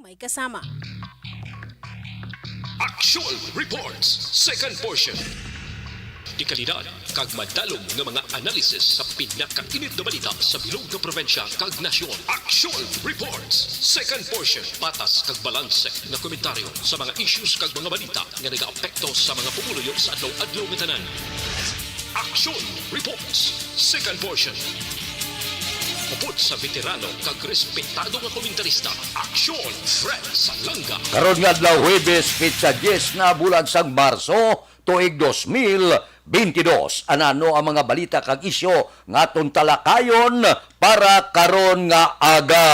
may kasama. Actual Reports, second portion. Di kalidad, kag madalong nga mga analisis sa pinakainit na balita sa bilog na probensya kag nasyon. Actual Reports, second portion. Patas kag balanse na komentaryo sa mga issues kag mga balita nga nagaapekto sa mga pumuluyo sa adlaw-adlaw nga tanan. Actual Reports, second portion. Upod sa veterano kag respetado nga komentarista, Aksyon Fred Salanga. Karon nga adlaw Huwebes, pitsa 10 na bulan sang Marso, tuig 2022. Anano ang mga balita kag isyo nga aton talakayon para karon nga aga.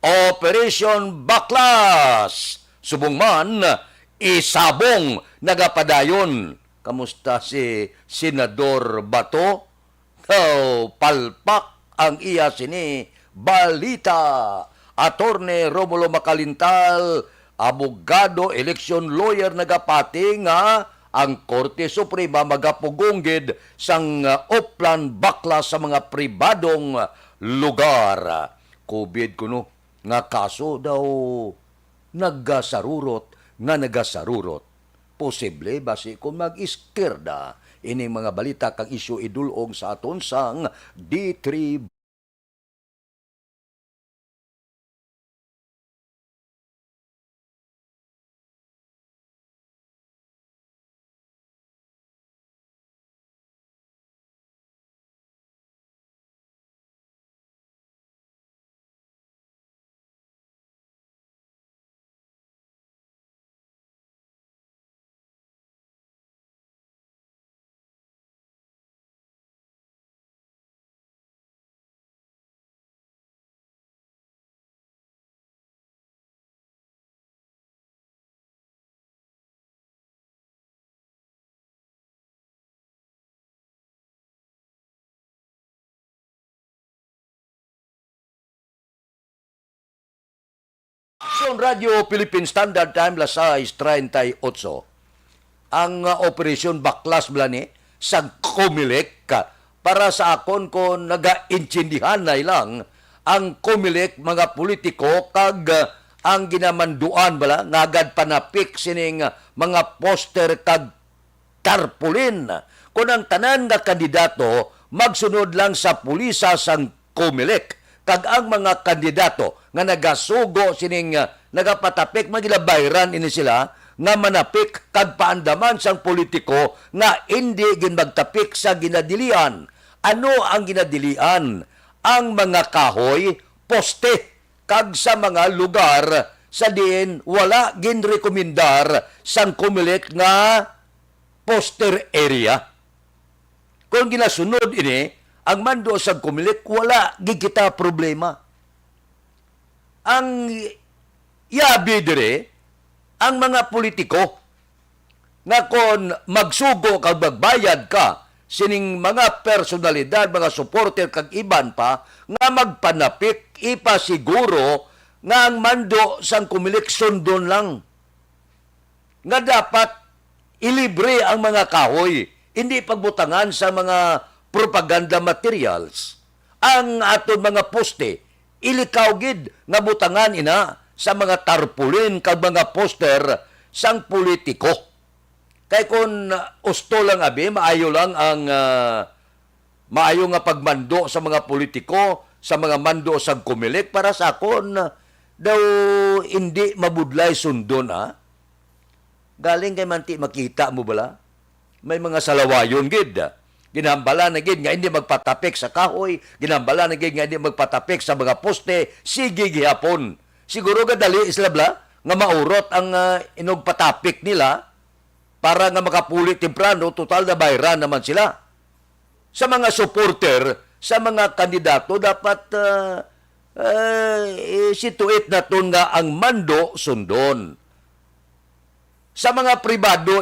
Operation Baklas. Subong man, isabong nagapadayon. Kamusta si Senador Bato? Palpak ang iya sini balita. Attorney Romulo Macalintal, abogado, election lawyer, nagapati nga ang Korte Suprema magapugunggid sang uplan baklas sa mga pribadong lugar. COVID kuno nga kaso daw nagasarurot. Posible basi kung mag-iskerda ini mga balita kag isyu idulong sa aton sang D3. Aksyon Radio Philippine Standard Time las 6:38. Ang operasyon baklas blani sa Comelec para sa akon ko naga-intindihan na ilang ang Comelec mga politiko kag ang ginamanduan bala ngagad panapik sining mga poster kag tarpaulin. Kung ang tanan nga kandidato magsunod lang sa pulisa sang Comelec kag ang mga kandidato nga nagasugo sining nagapatapik magilabayran ini sila nga manapik kag paandaman sang politiko nga hindi ginmagtapik sa ginadilian. Ano ang ginadilian? Ang mga kahoy, poste kag sa mga lugar sa diin wala ginrekomendar sang Comelec nga poster area. Kung ginasunod ini ang mando sa Comelec, wala gigita problema. Ang yabi dire, ang mga politiko, nga kon magsugo kag magbayad ka, sining mga personalidad, mga supporter kag iban pa, nga magpanapik, ipasiguro, nga ang mando sa Comelec sundon lang. Nga dapat ilibre ang mga kahoy, hindi pagbutangan sa mga propaganda materials. Ang aton mga poste, ilikaw gid nga butangan ina sa mga tarpaulin kag mga poster sang politiko. Kay kun usto lang abi, maayo lang ang maayo nga pagmando sa mga politiko, sa mga mando sa Comelec para sa akon daw hindi mabudlay sundon Galing kay manti makita mo bala? May mga salawayon gid. Ginambala na gid nga hindi magpatapik sa kahoy, ginambala na gid nga hindi magpatapik sa mga poste, sige gihapon. Siguro kadali islabla nga maurot ang inugpatapik nila para nga makapuli temprano, total na bayran naman sila. Sa mga supporter, sa mga kandidato, dapat situate na to nga ang mando sundon. Sa mga pribado,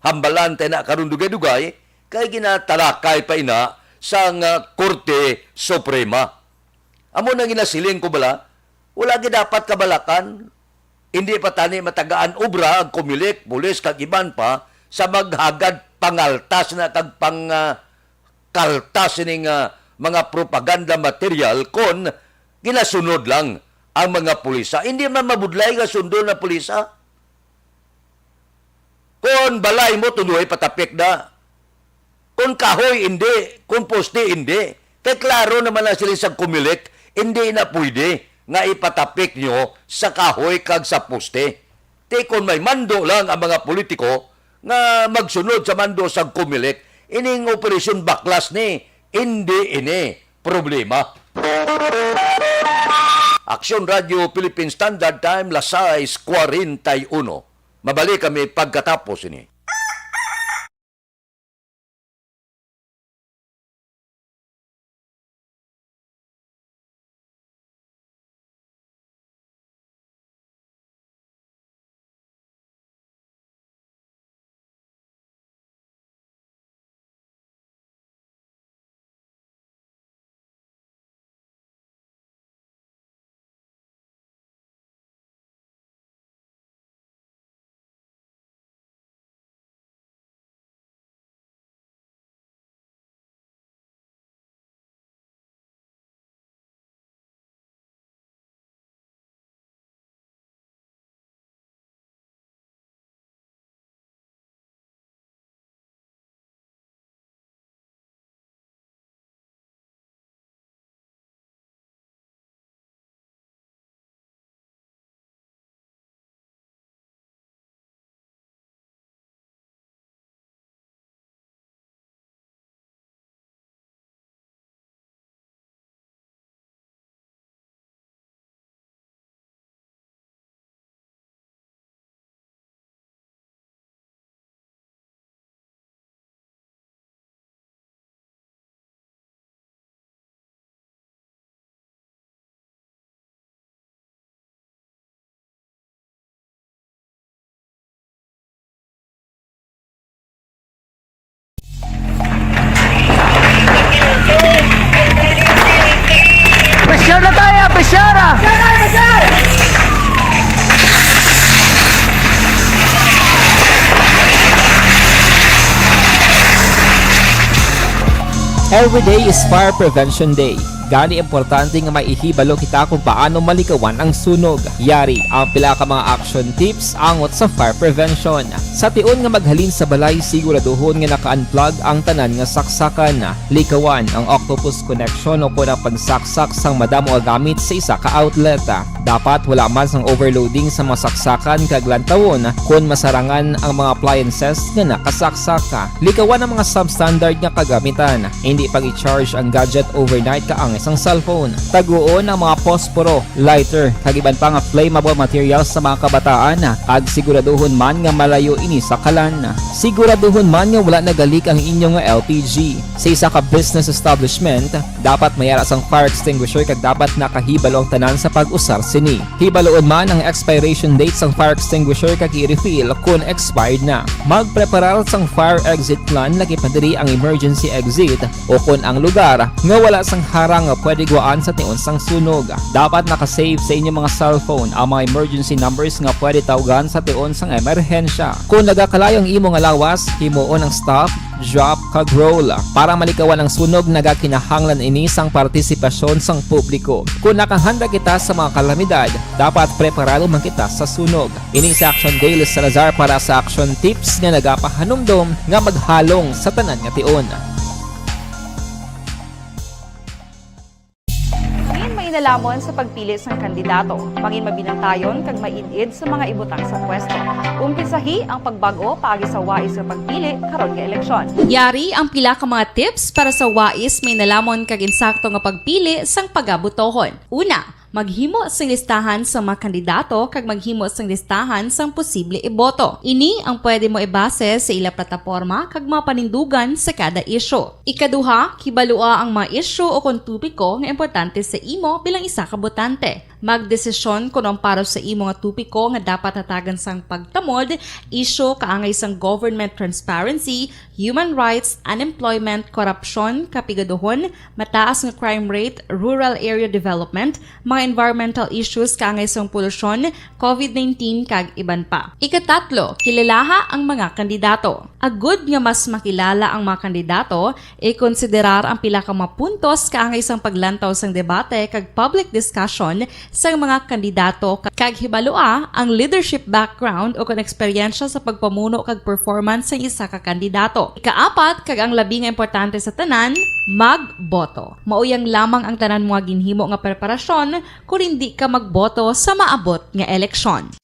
hambalan tayo na karundugay-dugay, kay ginatalakay pa ina sa Korte Suprema. Amo na ginasiling ko bala, wala dapat kabalakan, hindi pa tani matagaan obra ang Comelec, pulis kag iban pa sa maghagad pangaltas na kag pangkaltas ning mga propaganda material kon ginasunod lang ang mga pulisa. Hindi man mabudlay nga sundo na pulisa. Kung balay mo, tuloy patapik na. Kung kahoy, hindi. Kung poste, hindi. Kaya klaro naman na sila sa kumilik, hindi na pwede nga ipatapik nyo sa kahoy kag sa poste. Te kung may mando lang ang mga politiko nga magsunod sa mando sa kumilik, ining operasyon baklas ni, hindi ini problema. Aksyon Radio Philippine Standard Time, las 6:41. Mabalik kami pagkatapos ini. Pressure na tayo! Pressure! Every day is Fire Prevention Day. Gani importante nga maihibalo kita kung paano malikawan ang sunog. Yari ang pila ka mga action tips angot sa fire prevention. Sa tion nga maghalin sa balay, siguraduhon nga naka-unplug ang tanan nga saksakan. Likawan ang octopus connection o kung ang pagsaksak sang madamo nga gamit sa isa ka outlet. Dapat wala man sang overloading sa masaksakan kag lantawon kung masarangan ang mga appliances nga nakasaksaka. Likawan ang mga substandard nga kagamitan. Hindi pag i-charge ang gadget overnight kaang isang cellphone. Taguon ang mga posporo, lighter, kag iban pa nga flammable materials sa mga kabataan. Kag siguraduhon man nga malayo ini sa kalan. Siguraduhon man nga wala nagalik ang inyong LPG. Sa isa ka business establishment, dapat mayara sang fire extinguisher kag dapat nakahibalo ang tanan sa pag-usar sini. Hibaloon man ang expiration date sang fire extinguisher kag i-refill kung expired na. Magpreparar sang fire exit plan laki padiri ang emergency exit o kung ang lugar nga wala sang harang nga pwede guwaan sa tion sang sunog. Dapat nakasave sa inyong mga cellphone ang mga emergency numbers nga pwede tawagan sa tion sang emerhensya. Kung nagakalayo ang imo nga lawas, himuon ang stop, drop, kag roll. Para malikawan ang sunog, nagakinahanglan ini sang partisipasyon sang publiko. Kung nakahanda kita sa mga kalamidad, dapat preparado man kita sa sunog. Ini sa Action Daily Salazar para sa action tips nga nagapahanumdom nga maghalong sa tanan nga tion. Lamon sa pagpili sa kandidato, mangin mabinantayon kag mainid sa mga ibutang sa pwesto. Umpisahi ang pagbago paagi sa wais sa pagpili karon nga eleksyon. Yari ang pila ka mga tips para sa wais may nalamon kag insakto nga pagpili sang pagabutohon. Una, maghimo sang listahan sa mga kandidato kag maghimo sang listahan sang posible iboto. Ini ang pwede mo ibase sa ila plataporma kag mga panindugan sa kada isyu. Ikaduha, kibalua ang mga isyu o kung tupiko nga importante sa imo bilang isa ka botante. Magdesisyon kung ang para sa imo nga tupiko nga dapat hatagan sang pagtamod, isyu kaangay sang government transparency, human rights, unemployment, korupsyon, kapigaduhon, mataas nga crime rate, rural area development, mga mga environmental issues kaangay sa polusyon, COVID-19 kag iban pa. Ikatatlo, kilalaha ang mga kandidato. Agud nga mas makilala ang mga kandidato, i-konsiderar ang pila ka mga puntos kaangay sa paglantaw sang debate kag public discussion sa mga kandidato kag hibalua ang leadership background o kon eksperyensya sa pagpamuno kag performance sa isa ka kandidato. Ikaapat, kag ang labi nga importante sa tanan, magboto. Mauyang lamang ang tanan mga ginhimo nga preparasyon kung hindi ka magboto sa maabot nga eleksyon.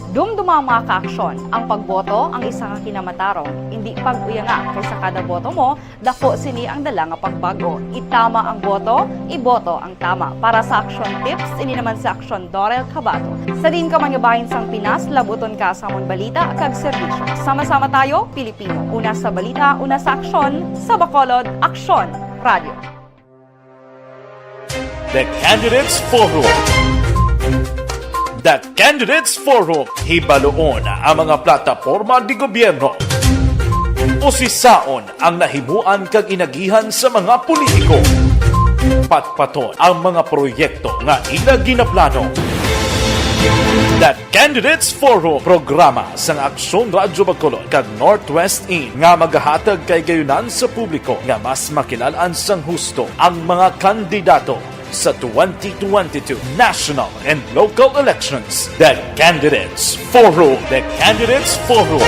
Dumduma ang mga kaaksyon. Ang pagboto ang isa ka kinamatarong. Hindi pag-uyanga kaysa kada boto mo, dako sini ang dala nga pagbago. Itama ang boto, iboto ang tama. Para sa action tips, ini naman sa Aksyon Dorel Cabato. Sa din ka mangabahin sang Pinas, labuton ka sa amon balita kag serbisyo. Sama-sama tayo, Pilipino. Una sa balita, una sa aksyon, sa Bacolod, Aksyon Radio. The Candidates Forum. The Candidates Forum, hibaloon ang mga plataporma di gobyerno. Usisaon ang nahimuan kag inagihan sa mga politiko. Patpaton ang mga proyekto nga ila ginaplano. The Candidates Forum, programa sa Aksyon Radyo Bacolod kag Northwest In nga magahatag kay gayunan sa publiko nga mas makilalaan sang husto ang mga kandidato sa 2022 national and local elections. The Candidates Forum. The Candidates Forum.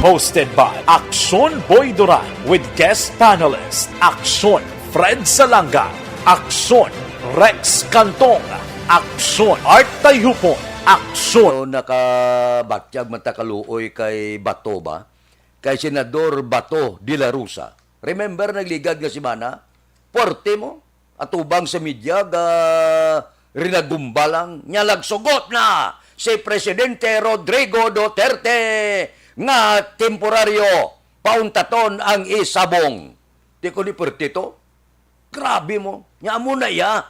Hosted by Aksyon Boy Duran with guest panelists Aksyon Fred Salanga, Aksyon Rex Cantong, Aksyon Art Tayupon, Aksyon. So, nakabatyag matakaluoy kay Bato ba? Kay Senador Bato de la Rosa. Remember, nagligad nga si Mana? Porte mo? Atubang sa media rinagumbalang nya lagsugot na si Presidente Rodrigo Duterte nga temporaryo pauntaton ang isabong. Di ko ni pertito. Grabe mo. Nya mo na ya.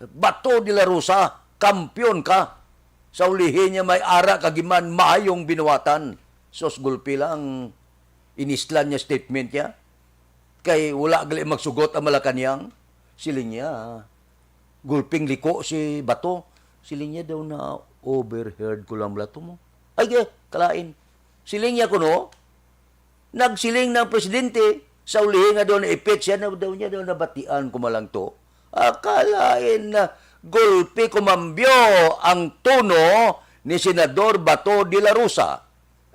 Bato de la Rosa, kampiyon ka. Sa ulihin niya may ara kagiman maayong binuwatan. Sos gulpi lang inislan niya statement niya. Kay wala gali magsugot ang Malacanang. Siling niya, gulping liko si Bato. Siling niya daw na overheard ko lang blato mo. Ay, kalain. Siling niya kuno, nagsiling ng presidente, sa ulihin nga daw na ipit siya, daw niya daw nabatian ko malang to. Akalain na gulpi kumambyo ang tono ni Senador Bato de la Rosa.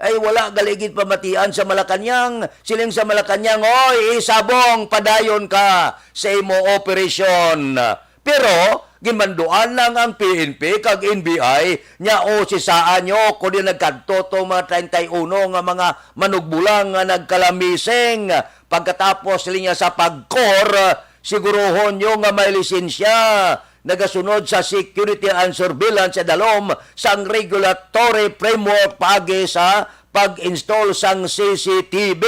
Ay wala galigid pamatian sa Malacanang. Siling sa Malacanang, oy, isabong, padayon ka sa imo operasyon. Pero, gimanduan lang ang PNP kag NBI, nya o si saan nyo, kung di nagkanto to mga 31 nga mga manugbulang nga nagkalamising. Pagkatapos siling niya sa pagkor, siguruhon nyo nga may lisensya. Nagasunod sa security and surveillance sa dalom sang regulatory framework pagi sa pag-install sang CCTV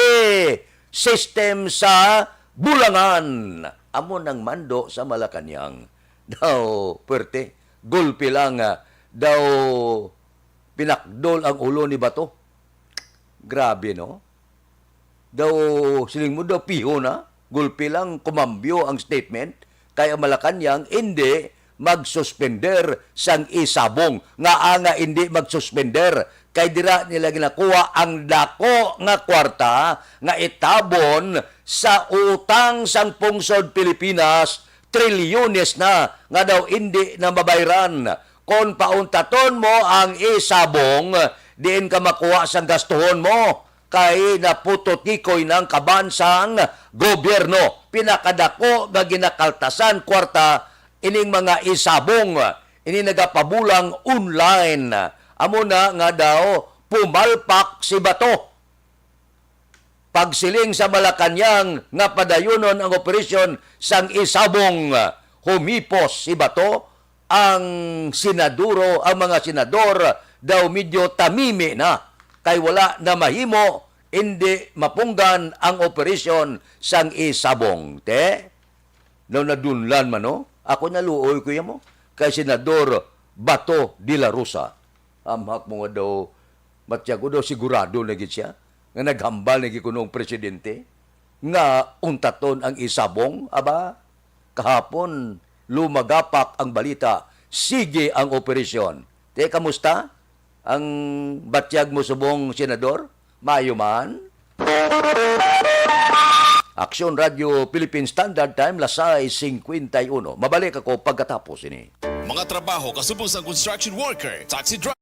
system sa Bulangan. Amo nang mando sa Malacanang. Daw, perte, gulpi lang daw pinakdol ang ulo ni Bato. Grabe, no? Daw, siling mo daw piho na, gulpi lang kumambyo ang statement. Kaya Malacanang hindi magsuspender sang isabong. Nga hindi magsuspender. Kaya dira nila ginakuha ang dako nga kwarta nga itabon sa utang sang pungsod Pilipinas, trilyones na nga daw hindi na mabayran. Kung pauntaton mo ang isabong, diin ka makuha sang gastuhon mo. Kay naputotikoy ng kabansang gobyerno. Pinakadako nga ginakaltasan kwarta ining mga isabong. Ini nagapabulang online. Amo na nga daw pumalpak si Bato. Pagsiling sa Malacanang nga padayunon ang operasyon sang isabong, humipos si Bato. Ang mga senador daw medyo tamimi na. Kay wala na mahimo, hindi mapunggan ang operasyon sang isabong. No nadunlan man, no? Ako naluoy ko mo. Kay Senador Bato de la Rosa. Amhak mo nga daw, matyago daw sigurado na gid siya. Nga naghambal na gid kunong presidente. Nga untaton ang isabong. Aba, kahapon lumagapak ang balita sige ang operasyon. Kamusta? Ang batyag mo subong senador? Maayo man? Aksyon Radio Philippine Standard Time, lasay 51. Mabalik ako pagkatapos ini. Mga trabaho kasubong sa construction worker, taxi driver,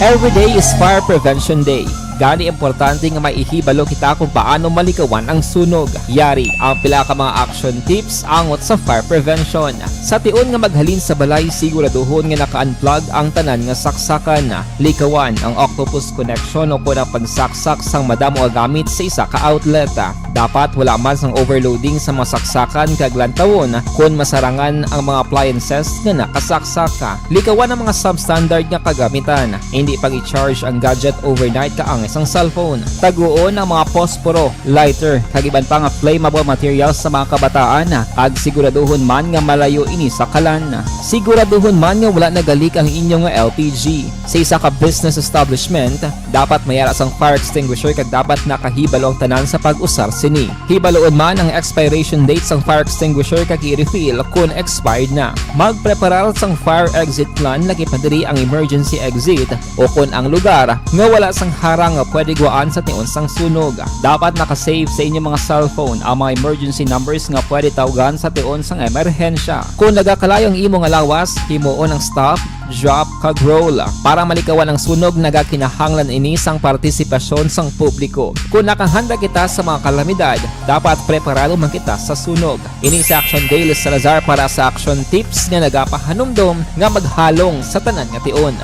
Every day is Fire Prevention Day. Gani importante nga maihibalo kita kung paano malikawan ang sunog. Yari ang pila ka mga action tips angot sa fire prevention. Sa tion nga maghalin sa balay, siguraduhon nga naka-unplug ang tanan nga saksakan. Likawan ang octopus connection o kung ang pagsaksak sang madamo nga gamit sa isa ka outlet. Dapat wala man sang overloading sa mga saksakan kag lantawon kung masarangan ang mga appliances nga nakasaksaka. Likawan ang mga substandard nga kagamitan. Hindi pag i-charge ang gadget overnight kaang isang cellphone. Taguon ang mga posporo, lighter, kag iban pa nga flammable materials sa mga kabataan. Ag siguraduhon man nga malayo ini sa kalan. Siguraduhon man nga wala nagalik ang inyong LPG. Sa isa ka business establishment, dapat mayara sang fire extinguisher kag dapat nakahibalo ang tanan sa pag-usar sini. Hibaloon man ang expiration date sang fire extinguisher kag i-refill kung expired na. Magpreparar sang fire exit plan lagi pa diri ang emergency exit o kung ang lugar nga wala sang harang nga pwede guaan sa tion sang sunog. Dapat nakasave sa inyong mga cellphone ang mga emergency numbers nga pwede tawagan sa tion sang emerhensya. Kung nagakalayo ang imong lawas, himuon ang stop, drop, kag roll. Para malikawan ang sunog, nagakinahanglan ini sang partisipasyon sang publiko. Kung nakahanda kita sa mga kalamidad, dapat preparado man kita sa sunog. Ini sa Action Daily Salazar para sa action tips nga nagapahanumdom nga maghalong sa tanan nga tion.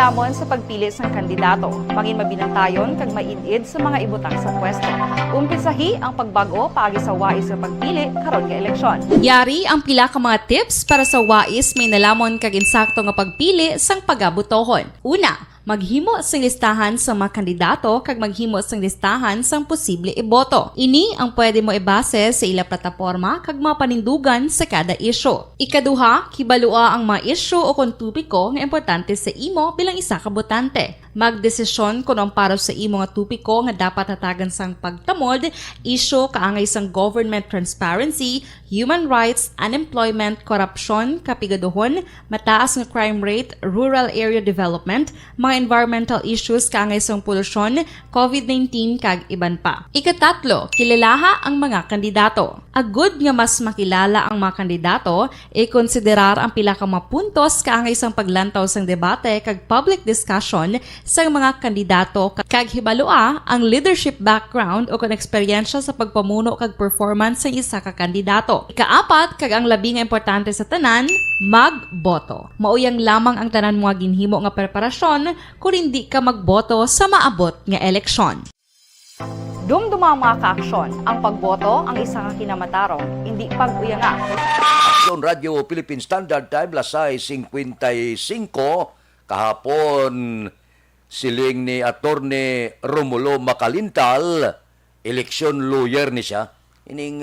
Lamon sa pagpili ng kandidato, pangin mabinantayon kag mainid sa mga ibutang sa pwesto. Umpisahi ang pagbago paagi sa wais sa pagpili karon nga eleksyon. Yari ang pila ka mga tips para sa wais may nalamon kag insakto nga pagpili sang pagabutohon. Una, maghimo sang listahan sa mga kandidato kag maghimo sang listahan sang posible iboto. Ini ang pwede mo ibase sa ila plataporma kag mga panindugan sa kada isyu. Ikaduha, kibalua ang mga isyu o kung tupiko nga importante sa imo bilang isa ka botante. Magdesisyon kung ang para sa imo nga tupiko nga dapat hatagan sang pagtamod, isyu kaangay sang government transparency, human rights, unemployment, korupsyon, kapigaduhon, mataas nga crime rate, rural area development, mga environmental issues kaangay sang polusyon, COVID-19 kag iban pa. Ikatatlo, kilalaha ang mga kandidato. Agud nga mas makilala ang mga kandidato, i-konsiderar ang pila ka mga puntos kaangay sang paglantaw sang debate kag public discussion sa mga kandidato kag hibalua ang leadership background o kung eksperyensya sa pagpamuno kag performance sa isa ka kandidato. Ikaapat, kag ang labi nga importante sa tanan, magboto. Mauyang lamang ang tanan mga ginhimo nga preparasyon kung hindi ka magboto sa maabot nga eleksyon. Dumduma ang mga kaaksyon. Ang pagboto ang isang kinamatarong, hindi pag-uyanga. Aksyon Radio Philippine Standard Time, lasay 55. Kahapon, siling ni Attorney Romulo Macalintal, eleksyon lawyer ni siya. Ining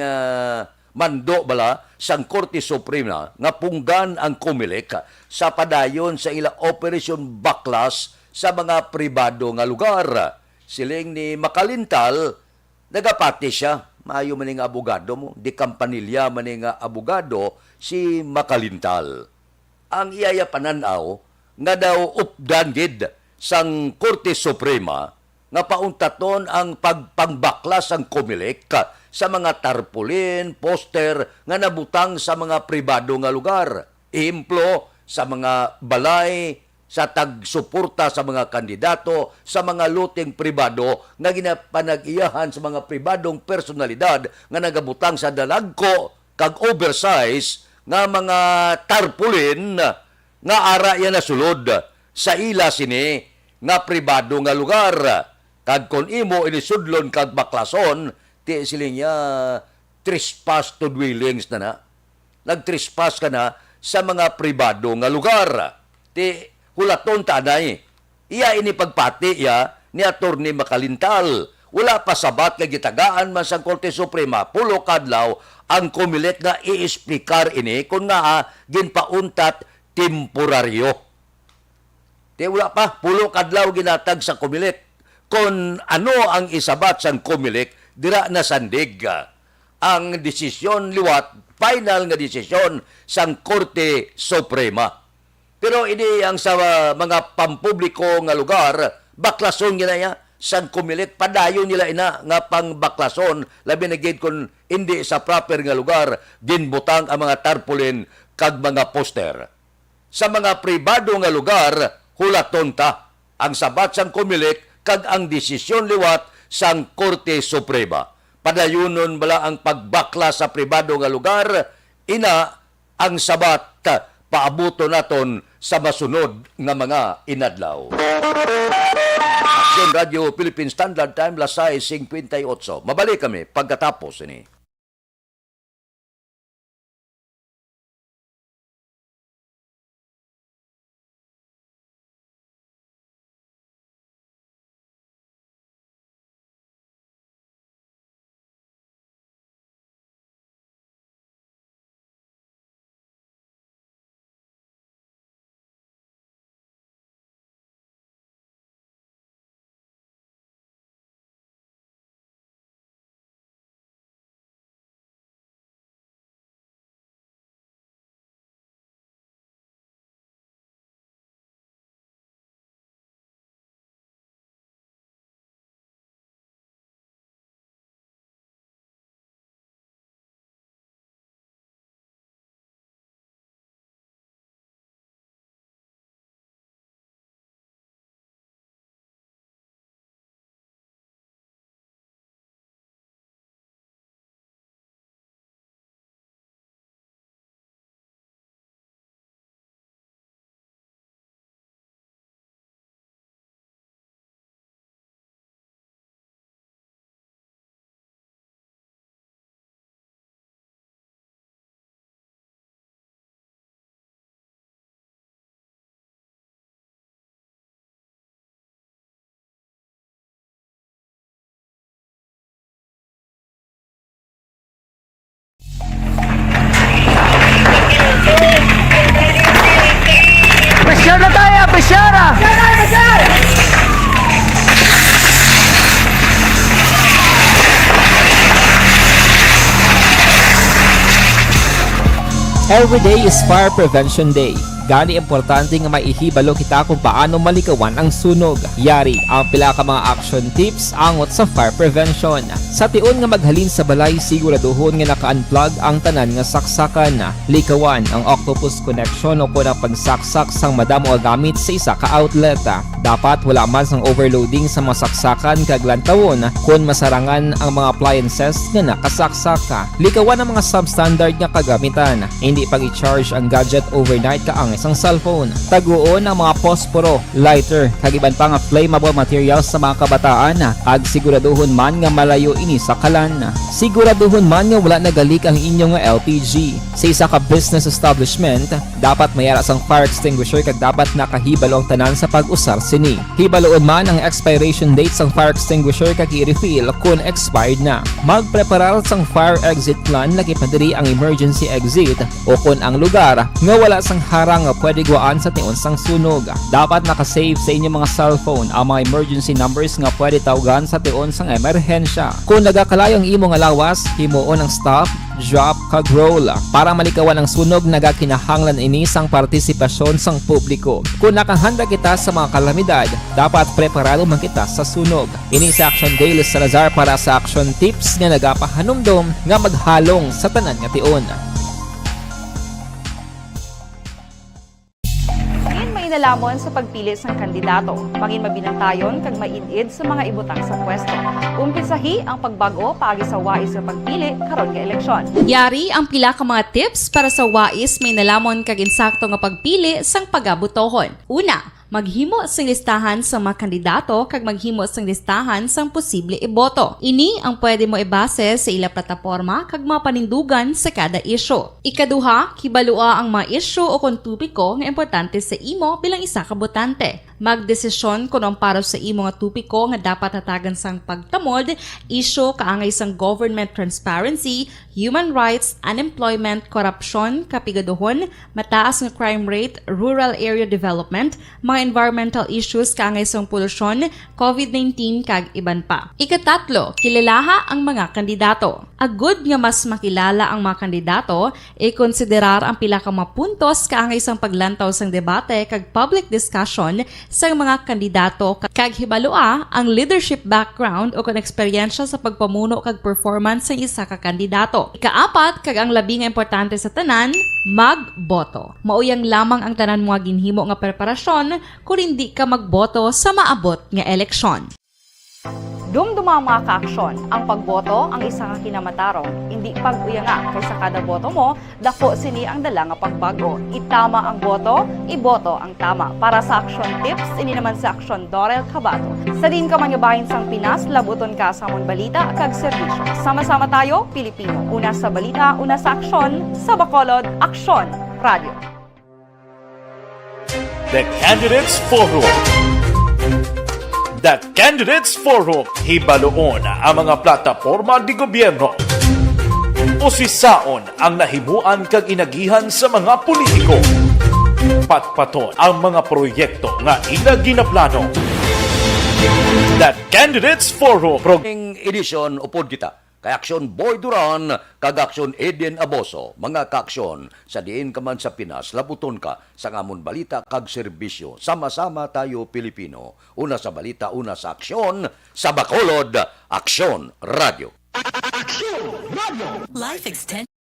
mando bala sang Korte Suprema nga punggan ang Comelec sa padayon sa ila Operation Baklas sa mga pribado nga lugar. Siling ni Macalintal, nagapati siya. Maayo man nga abogado mo, di kampanilya man nga abogado si Macalintal. Ang iyaya pananaw nga daw updan gid sang Korte Suprema nga pauntaton ang pagpangbaklas ang Comelec sa mga tarpaulin, poster nga nabutang sa mga pribado nga lugar. Ehemplo, sa mga balay, sa tagsuporta sa mga kandidato, sa mga loting pribado nga ginapanag-iyahan sa mga pribadong personalidad nga nagabutang sa dalagko kag oversize nga mga tarpaulin nga ara yan nasulod sa ila sini nga pribado nga lugar. Kag kon imo inisudlon kag baklason, ti siling niya trespass to dwellings na. Nagtrespass ka na sa mga pribado nga lugar. Ti hulaton tanay. Iya ini pagpati ni Attorney Macalintal. Wala pa sabat nga gitagaan man sa Korte Suprema. Pulo kadlaw ang Comelec nga iisplikar ini kung nga ginpauntat temporaryo. Di wala pa, pulo kadlaw ginatag sa Comelec. Kung ano ang isabat sa Comelec, dira na sandig. Ang desisyon liwat, final nga desisyon sang Korte Suprema. Pero ini ang sa mga pampubliko nga lugar, baklason niya sang Comelec, padayon nila ina nga pang baklason, labi na gid kung hindi sa proper nga lugar, ginbutang ang mga tarpaulin kag mga poster. Sa mga pribado nga lugar, hulaton ta ang sabat sang Comelec kag ang desisyon liwat sang Korte Suprema. Padayonon bala ang pagbaklas sa pribado nga lugar, ina ang sabat paabuto naton sa masunod nga mga inadlaw. Aksyon Radio Philippine Standard Time, lasay 58. Mabalik kami pagkatapos ini. Every day is Fire Prevention Day. Gani importante nga maihibalo kita kung paano malikawan ang sunog. Yari ang pila ka mga action tips angot sa fire prevention. Sa tiun nga maghalin sa balay, siguraduhon nga naka-unplug ang tanan nga saksakan. Likawan ang octopus connection o kung ang pagsaksak sang madamo nga gamit sa isa ka outlet. Dapat wala man sang overloading sa masaksakan kag lantawon kung masarangan ang mga appliances nga nakasaksaka. Likawan ang mga substandard nga kagamitan. Hindi pag i-charge ang gadget overnight kaangay isang cellphone. Taguon ang mga posporo, lighter, kag iban pa nga flammable materials sa mga kabataan ag siguraduhon man nga malayo ini sa kalan. Siguraduhon man nga wala nagalik ang inyong nga LPG. Sa isa ka business establishment, dapat mayara sang fire extinguisher kag dapat nakahibalo ang tanan sa pag-usar sini. Hibaloon man ang expiration date sang fire extinguisher kag i-refill kung expired na. Magpreparar sang fire exit plan laki padiri ang emergency exit o kung ang lugar nga wala sang harang nga pwede guaan sa tiun sang sunog. Dapat nakasave sa inyong mga cellphone ang mga emergency numbers nga pwede tawagan sa tiun sang emerhensya. Kung nagakalayo ang imo nga lawas, himuon ang stop, drop kag roll para malikawan ang sunog nagakinahanglan ini sang partisipasyon sang publiko. Kung nakahanda kita sa mga kalamidad, dapat preparado man kita sa sunog. Ini sa Action Daily Salazar para sa action tips nga nagapahanumdom nga maghalong sa tanan nga tiun. Ngayon may nalamon sa pagpili sang kandidato. Pangin mabinantayon kag mainid sa mga ibutang sa pwesto. Umpisahi ang pagbago paagi sa wais sa pagpili karon nga eleksyon. Yari ang pila ka mga tips para sa wais may nalamon kag insakto nga pagpili sang pagabutohon. Una, maghimo sang listahan sa mga kandidato kag maghimo sang listahan sang posible iboto. Ini ang pwede mo ibase sa ila plataporma kag mga panindugan sa kada isyu. Ikaduha, kibalua ang mga isyu o kung tupiko nga importante sa imo bilang isa ka botante. Magdesisyon kung ang para sa imo nga tupiko nga dapat hatagan sang pagtamod, isyu kaangay sang government transparency, human rights, unemployment, korupsyon, kapigaduhon, mataas nga crime rate, rural area development, mga environmental issues kaangay sang polusyon, COVID-19 kag iban pa. Ikatatlo, kilalaha ang mga kandidato. Agud nga mas makilala ang mga kandidato, i-konsiderar ang pila ka mga puntos kaangay sang paglantaw sang debate kag public discussion sa mga kandidato kag hibalua ang leadership background o kung eksperyensya sa pagpamuno kag performance sa isa ka kandidato. Ikaapat, kag ang labi nga importante sa tanan, magboto. Mauyang lamang ang tanan mga ginhimo nga preparasyon kung hindi ka magboto sa maabot nga eleksyon. Dumduma mga ka-aksyon, ang pagboto ang isa nga kinamatarong, hindi pag-uyanga kay sa kada boto mo, dako sini ang dala nga pagbago. Itama ang boto, iboto ang tama. Para sa action tips, ini naman sa Action Dorel Cabato. Sa din ka man nga bahin sang Pinas, labuton ka sa amon balita kag serbisyo. Sama-sama tayo, Pilipino. Una sa balita, una sa aksyon, sa Bacolod, Aksyon Radio. The Candidates Forum. The Candidates Forum, hibaloon ang mga plataporma di gobyerno. Usisaon ang nahimuan kag inagihan sa mga politiko. Patpaton ang mga proyekto nga ila ginaplano. The Candidates Forum. Ing edisyon upod kita. Kay Aksyon Boy Duran, kag Aksyon Edien Aboso, mga kaaksyon, sa diin ka man sa Pinas, labuton ka sa ngamon balita kag serbisyo. Sama-sama tayo, Pilipino. Una sa balita, una sa aksyon, sa Bacolod, Aksyon Radio. Life Extension.